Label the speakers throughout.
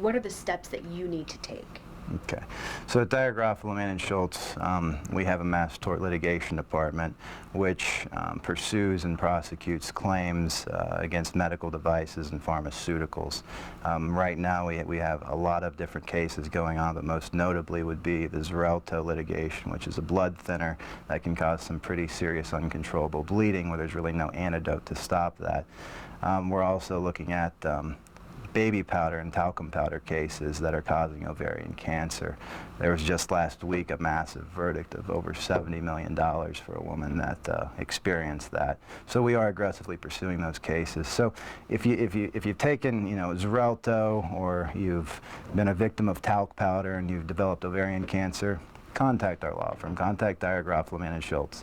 Speaker 1: What are the steps that you need to take?
Speaker 2: Okay. So at Dyer, Garofalo, Mann and Schultz, we have a mass tort litigation department which pursues and prosecutes claims against medical devices and pharmaceuticals. Right now we have a lot of different cases going on, but most notably would be the Xarelto litigation, which is a blood thinner that can cause some pretty serious uncontrollable bleeding where there's really no antidote to stop that. We're also looking at baby powder and talcum powder cases that are causing ovarian cancer. There was just last week a massive verdict of over $70 million for a woman that experienced that. So we are aggressively pursuing those cases. So if you've taken, Xarelto, or you've been a victim of talc powder and you've developed ovarian cancer, contact our law firm. Contact Dyer, Garofalo, Mann and Schultz.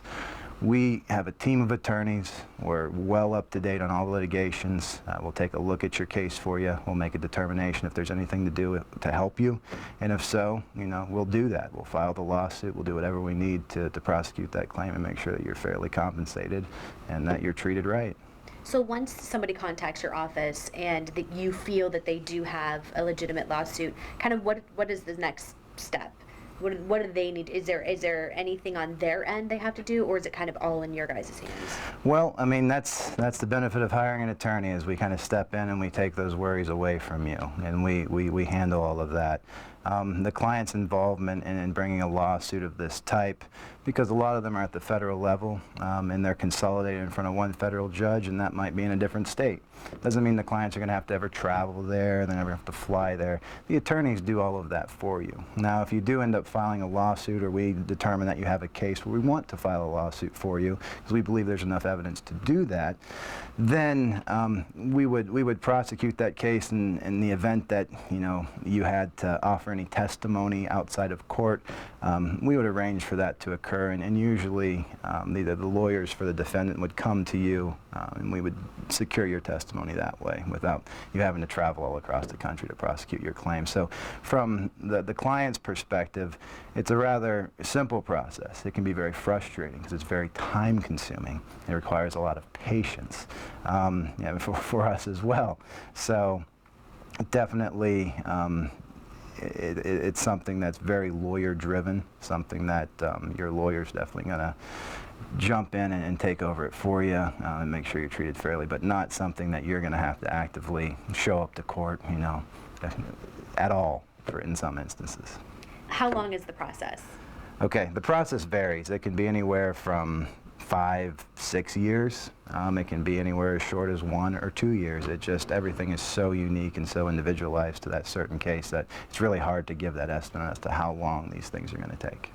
Speaker 2: We have a team of attorneys. We're well up to date on all the litigations. We'll take a look at your case for you. We'll make a determination if there's anything to do to help you. And if so, we'll do that. We'll file the lawsuit. We'll do whatever we need to prosecute that claim and make sure that you're fairly compensated and that you're treated right.
Speaker 1: So once somebody contacts your office and that you feel that they do have a legitimate lawsuit, kind of what is the next step? What do they need? Is there anything on their end they have to do, or is it kind of all in your guys' hands?
Speaker 2: Well, I mean, that's the benefit of hiring an attorney, is we kind of step in and we take those worries away from you, and we handle all of that. The client's involvement in bringing a lawsuit of this type, because a lot of them are at the federal level and they're consolidated in front of one federal judge, and that might be in a different state. Doesn't mean the clients are going to have to ever travel there, they never have to fly there. The attorneys do all of that for you. Now, if you do end up filing a lawsuit, or we determine that you have a case where we want to file a lawsuit for you, because we believe there's enough evidence to do that, then we would prosecute that case in the event that you had to offer any testimony outside of court. We would arrange for that to occur, and usually the lawyers for the defendant would come to you, and we would secure your testimony that way without you having to travel all across the country to prosecute your claim. So from the client's perspective, it's a rather simple process. It can be very frustrating because it's very time consuming. It requires a lot of patience for us as well. So definitely it's something that's very lawyer driven, something that your lawyer's definitely going to jump in and take over it for you and make sure you're treated fairly, but not something that you're going to have to actively show up to court, at all in some instances.
Speaker 1: How long is the process?
Speaker 2: Okay, the process varies. It can be anywhere from 5, 6 years. It can be anywhere as short as 1 or 2 years. Everything is so unique and so individualized to that certain case that it's really hard to give that estimate as to how long these things are going to take.